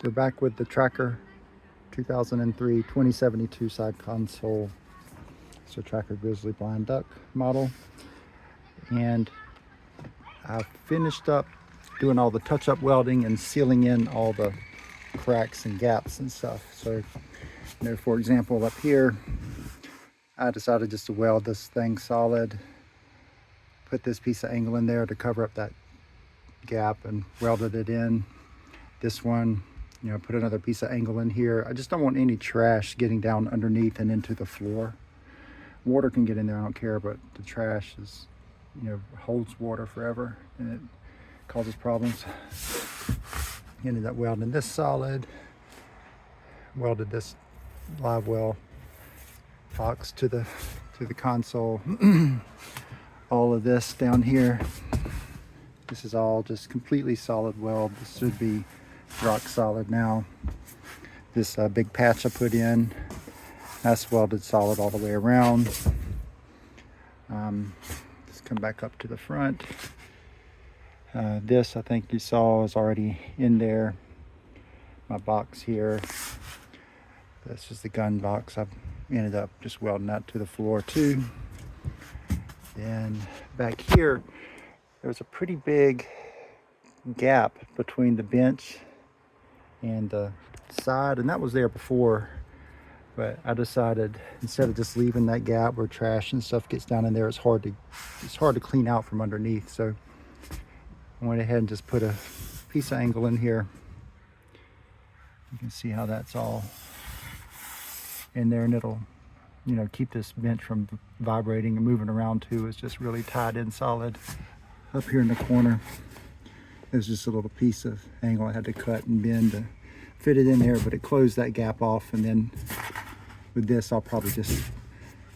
We're back with the Tracker 2003 2072 side console. So Tracker Grizzly blind duck model. And I finished up doing all the touch-up welding and sealing in all the cracks and gaps and stuff. So, for example, up here, I decided just to weld this thing solid, put this piece of angle in there to cover up that gap and welded it in. This one, put another piece of angle in here. I just don't want any trash getting down underneath and into the floor. Water can get in there, I don't care, but the trash is, holds water forever and it causes problems. Ended up welding this solid, welded this live well box to the console. All of this down here, this is all just completely solid weld. This should be rock solid now. This big patch I put in, that's welded solid all the way around. Let's come back up to the front. This I think you saw is already in there. My box here, this is the gun box. I've ended up just welding that to the floor too. Then back here, there's a pretty big gap between the bench and the side, and that was there before, but I decided instead of just leaving that gap where trash and stuff gets down in there, it's hard to clean out from underneath. So I went ahead and just put a piece of angle in here. You can see how that's all in there, and it'll keep this bench from vibrating and moving around too. It's just really tied in solid. Up here in the corner, there's just a little piece of angle I had to cut and bend to fit it in there, but it closed that gap off. And then with this, I'll probably just,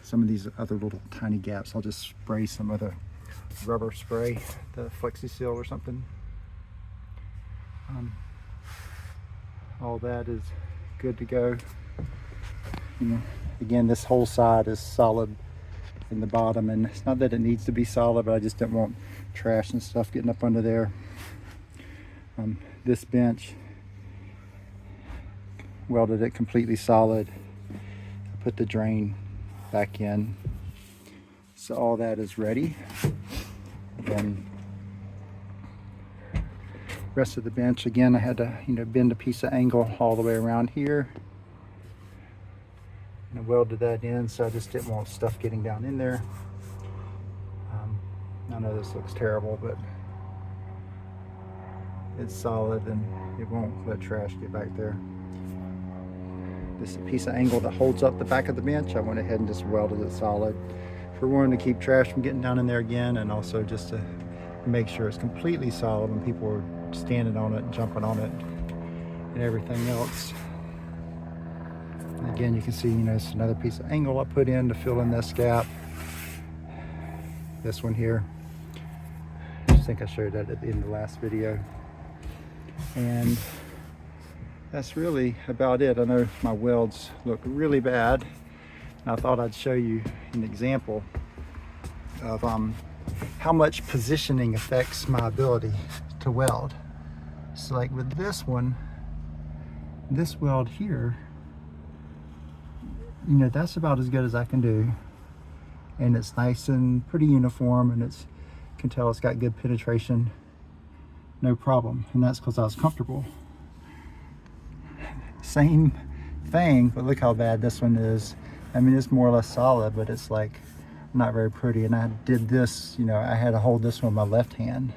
some of these other little tiny gaps, I'll just spray some of the rubber spray, the Flexi Seal or something. All that is good to go. Again, this whole side is solid in the bottom, and it's not that it needs to be solid, but I just didn't want trash and stuff getting up under there. This bench, welded it completely solid. I put the drain back in, so all that is ready. Then rest of the bench, again, I had to bend a piece of angle all the way around here. And I welded that in, so I just didn't want stuff getting down in there. I know this looks terrible, but it's solid and it won't let trash get back there. This is a piece of angle that holds up the back of the bench. I went ahead and just welded it solid for one, to keep trash from getting down in there again, and also just to make sure it's completely solid when people are standing on it and jumping on it and everything else. Again, you can see, it's another piece of angle I put in to fill in this gap. This one here, I think I showed that at the end of the last video. And that's really about it. I know my welds look really bad, and I thought I'd show you an example of how much positioning affects my ability to weld. So like with this one, this weld here, that's about as good as I can do, and it's nice and pretty uniform, and you can tell it's got good penetration, no problem. And that's because I was comfortable. Same thing, but look how bad this one is. I mean, it's more or less solid, but it's like not very pretty. And I did this, I had to hold this one with my left hand.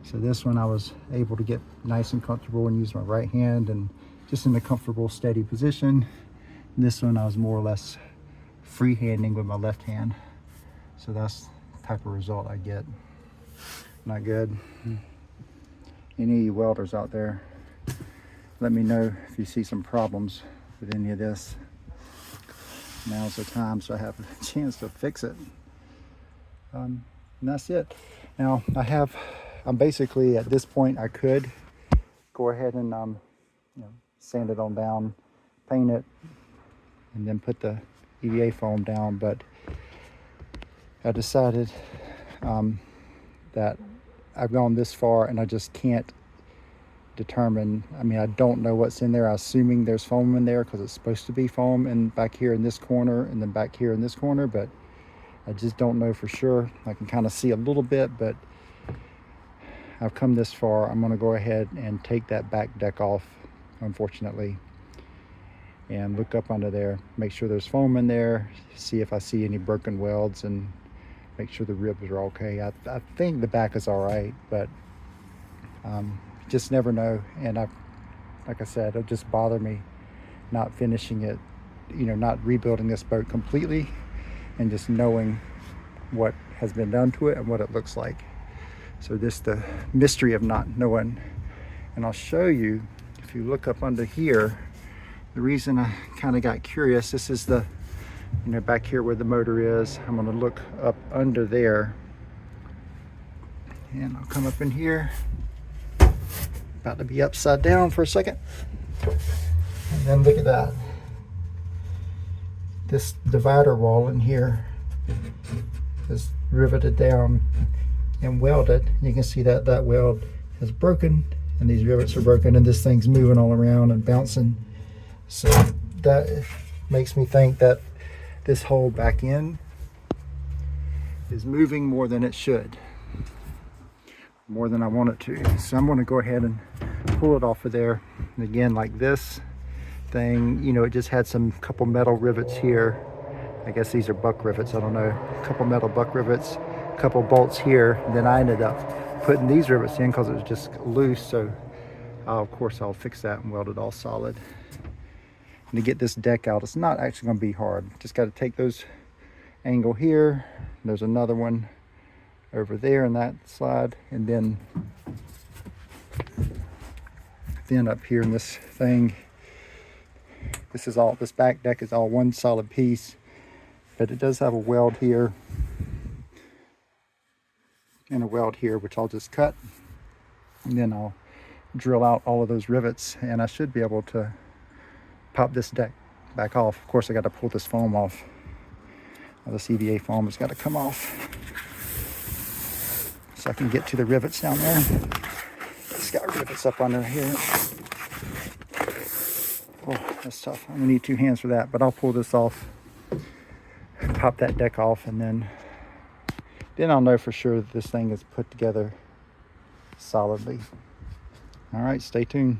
So this one I was able to get nice and comfortable and use my right hand and just in a comfortable, steady position. This one I was more or less freehanding with my left hand. So that's the type of result I get. Not good. Any welders out there, let me know if you see some problems with any of this. Now's the time, so I have a chance to fix it. And that's it. Now I'm basically at this point, I could go ahead and sand it on down, paint it, and then put the EVA foam down, but I decided that I've gone this far and I just can't determine. I mean, I don't know what's in there. I'm assuming there's foam in there because it's supposed to be foam, and back here in this corner and then back here in this corner, but I just don't know for sure. I can kind of see a little bit, but I've come this far. I'm going to go ahead and take that back deck off, unfortunately, and look up under there, make sure there's foam in there, see if I see any broken welds, and make sure the ribs are okay. I think the back is all right, but just never know. And like I said, it'll just bother me not finishing it, you know, not rebuilding this boat completely, and just knowing what has been done to it and what it looks like. So this the mystery of not knowing. And I'll show you, if you look up under here, the reason I kind of got curious, this is the, you know, back here where the motor is. I'm going to look up under there, and I'll come up in here. About to be upside down for a second, and then look at that. This divider wall in here is riveted down and welded. You can see that that weld is broken, and these rivets are broken, and this thing's moving all around and bouncing. So that makes me think that this whole back end is moving more than it should, more than I want it to. So I'm going to go ahead and pull it off of there. And again, like this thing, you know, it just had some couple metal rivets here. I guess these are buck rivets, I don't know. A couple metal buck rivets, a couple bolts here. And then I ended up putting these rivets in because it was just loose. So of course I'll fix that and weld it all solid. And to get this deck out, it's not actually going to be hard. Just got to take those angle here. There's another one over there in that slide, and then up here in this thing, this is all, this back deck is all one solid piece, but it does have a weld here and a weld here, which I'll just cut, and then I'll drill out all of those rivets, and I should be able to pop this deck back off. Of course, I got to pull this foam off. All this EVA foam has got to come off so I can get to the rivets down there. It's got rivets up under here. Oh, that's tough. I'm gonna need two hands for that, but I'll pull this off, pop that deck off, and then I'll know for sure that this thing is put together solidly. All right, stay tuned.